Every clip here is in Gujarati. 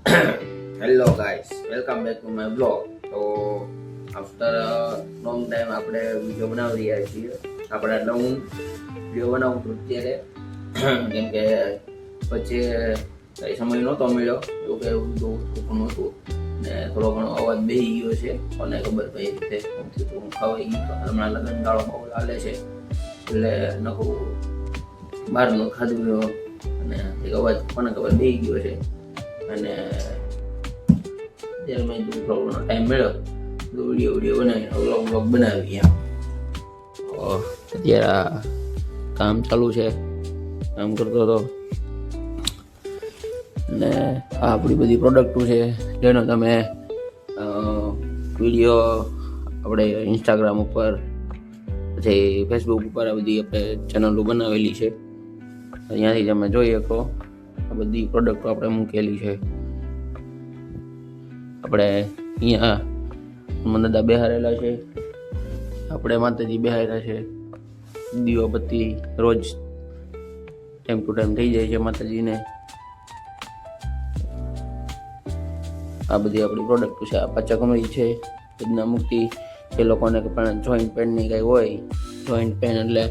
Hello guys, welcome back to my blog. તો આફ્ટર લોંગ ટાઈમ આપણે વિડીયો બનાવી રહ્યા છીએ. આપણે નવું વિડીયો બનાવવું હતું અત્યારે, કેમ કે પછી કંઈ સમય નહોતો મળ્યો, એવું કે બધું ઘણું હતું ને થોડો ઘણો અવાજ બેસી ગયો છે. કોને ખબર કઈ રીતે હું ખવાઈ ગયું. હમણાં લગ્ન ગાળો બહુ ચાલે છે એટલે નખું બહારનું ખાધું અને એક અવાજ કોને ખબર બેસી ગયો છે. અને ત્યારે મેં થોડો ટાઈમ મળ્યો તો વિડીયો બનાવી વ્લોગ બનાવી. અત્યારે કામ ચાલુ છે, કામ કરતો હતો ને આ આપણી બધી પ્રોડક્ટો છે જેનો તમે વિડીયો આપણે ઇન્સ્ટાગ્રામ ઉપર પછી ફેસબુક ઉપર આ બધી આપણે ચેનલો બનાવેલી છે. અહીંયાથી તમે જોઈ શકો આ બધી પ્રોડક્ટો આપણે મૂકેલી છે. આપણે અહીંયા દાદા બેહારેલા છે, આપણે માતાજી બેહારેલા છે. દીવાબત્તી રોજ ટાઈમ ટુ ટાઈમ થઈ જાય છે માતાજીને. આ બધી આપણી પ્રોડક્ટ છે. આ પાચા કમળી છે, વેદના મુક્તિ. એ લોકોને પણ જોઈન્ટ પેનની કંઈ હોય, જોઈન્ટ પેન એટલે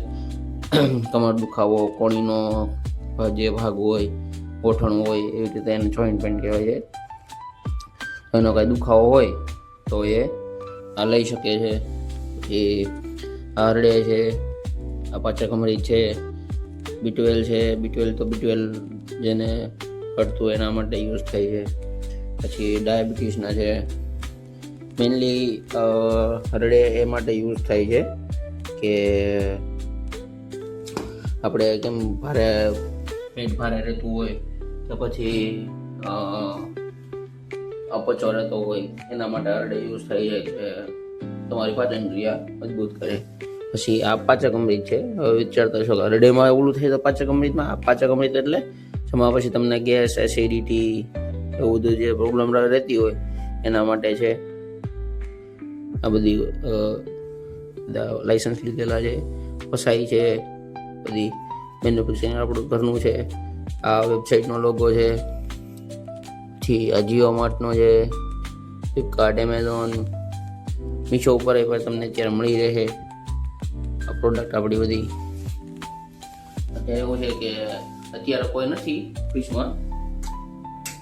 કમર દુખાવો, કોણીનો જે ભાગ હોય, ગોઠણ હોય, એવી રીતે એને જોઈન્ટ પેન કહેવાય છે. એનો કાંઈ દુખાવો હોય તો એ આ લઈ શકે છે. પછી હરડે છે, આ પાચા કમળી છે, B12 છે. B12 જેને પડતું એના માટે યુઝ થાય છે. પછી ડાયાબિટીસના છે. મેઇનલી હરડે એ માટે યુઝ થાય છે કે આપણે કેમ પેટ ભારે રહેતું હોય કે પછી અપચો રહેતો હોય એના માટે હરડે યુઝ થઈ જાય કે તમારી પાચન ક્રિયા મજબૂત કરે. પછી આ પાચક અમૃત છે. હવે વિચારતા છો કે હરડેમાં ઓલું થાય તો પાચક અમૃતમાં. આ પાચક અમૃત એટલે જેમાં પછી તમને ગેસ, એસિડિટી એવું બધું જે પ્રોબ્લેમ રહેતી હોય એના માટે છે. આ બધી લાઇસન્સ લીધેલા છે, ફસાઈ છે, બધી મેન્યુફેક્ચરિંગ આપણું ઘરનું છે. આ વેબસાઇટનો લોગો છે. પછી આ જીઓ માર્ટનો છે, ફ્લિપકાર્ટ, એમેઝોન, મીશો ઉપર એ પણ તમને અત્યારે મળી રહે આ પ્રોડક્ટ આપણી બધી. અત્યારે એવું છે કે અત્યારે કોઈ નથી ઓફિસમાં,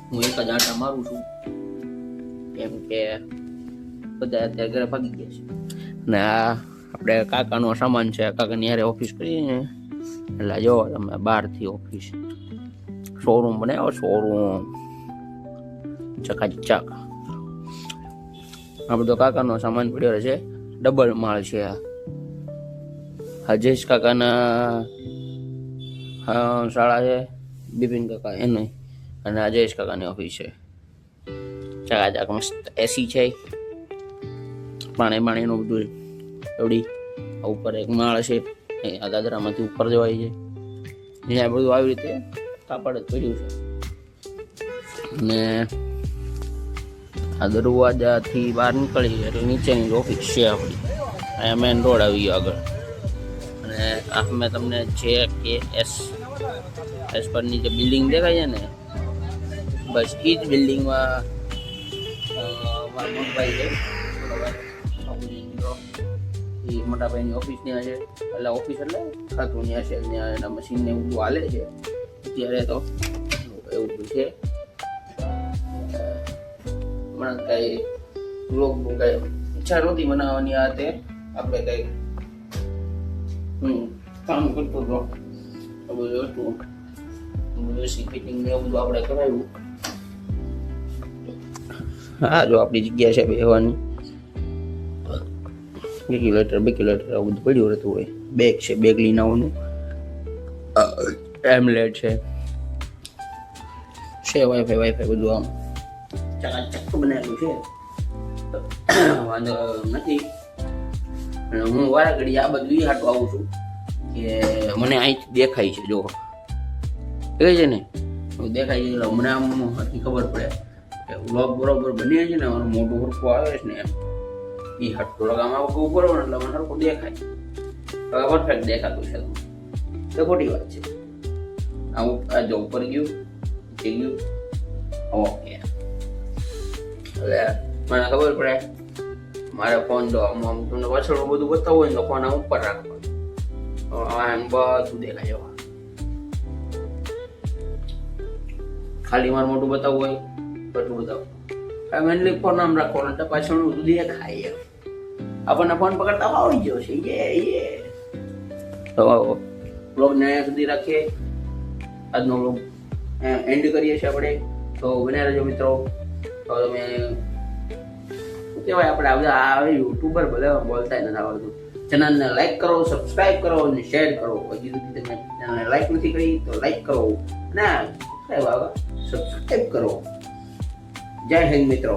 હું એક જ આંટા મારું છું કેમ કે બધા અત્યારે ઘરે ભાગી ગયા છે. અને આ આપણે કાકાનો સામાન છે. કાકાની યારે ઓફિસ કરીને એટલે જો તમે બહારથી ઓફિસ શોરૂમ બનાવ્યો, શોરૂમ ચકાચક. આ બધો કાકાનો સામાન પડ્યો છે. ડબલ માળ છે. આ જયેશ કાકાના શાળા છે, બિપિન કાકા એને, અને આ જયેશ કાકાની ઓફિસ છે. ચકાચક મસ્ત એસી છે, પાણીનું બધું એવડી. ઉપર એક માળ છે, આ દાદરામાંથી ઉપર જવાય છે. અહીંયા બધું આવી રીતે કાપડ જ પડ્યું છે. અને આ દરવાજાથી બહાર નીકળી એટલે નીચેની ઓફિસ છે આપણી. અહીંયા મેન રોડ આવી ગયો આગળ. અને આ મેં તમને JKS પરની જે બિલ્ડિંગ દેખાય છે ને, બસ એ જ બિલ્ડિંગમાં મારા મોટાભાઈ છે. એ મોટાભાઈની ઓફિસ ત્યાં છે. એટલે ઓફિસ એટલે ખાતું ત્યાં છે, ત્યાં એના મશીનને બધું હાલે છે અત્યારે તો એવું છે. હમણાં કઈ બ્લોગનું કઈ ઈચ્છા નહોતી બનાવવાની. આ તે આપણે કઈ કામ કરતો હતો, બધું હતું ફિટિંગ ને એવું બધું આપણે કરાવ્યું. હા, જો આપણી જગ્યા છે બેહવાની. રેગ્યુલેટર આવું બધું પડ્યું રહેતું હોય. બેગ છે, બેગ લઈને આવવાનું. એમલેટ છે, વાઈફાઈ બધું આમ ચકાચક બનાવેલું છે. વાંધો નથી. અને હું વારા ઘડી આ બધું હાટું આવું છું કે મને અહીંથી દેખાય છે. જો એ છે ને દેખાય છે એટલે મને આમ ખબર પડે કે વ્લોગ બરોબર બની છે ને, મારું મોટું હરખું આવે છે ને એમ. એ હાટું લગામાં આવું બરોબર એટલે મને હરખું દેખાય. હવે પરફેક્ટ દેખાતું છે તો ખોટી વાત છે. આ જો ઉપર ગયું, નીચે ગયું, ઓકે. એટલે મને ખબર પડે. મારે ફોન તો આમ તમને પાછળ બધું બતાવવું હોય ને તો ફોન આમ ઉપર રાખવાનો, આમ બધું દેખાય એવા. ખાલી મારું મોટું બતાવવું હોય બધું બતાવું, મેનલી ફોન આમ રાખવાનો એટલે પાછળ બધું દેખાય. આપણને ફોન પકડતા આવડી ગયો છે. તો બ્લોગને અહીંયા સુધી રાખીએ. આજનો બ્લોગ એન્ડ કરીએ છીએ આપણે. તો બન્યા રહેજો મિત્રો. તો તમે શું કહેવાય, આપણે બધા આવે યુટ્યુબર બધા બોલતા નથી આવડતું. ચેનલને લાઈક કરો, સબસ્ક્રાઇબ કરો અને શેર કરો. હજી સુધી તમે ચેનલને લાઈક નથી કરી તો લાઈક કરો અને સબસ્ક્રાઇબ કરો. જય હિન્દ મિત્રો.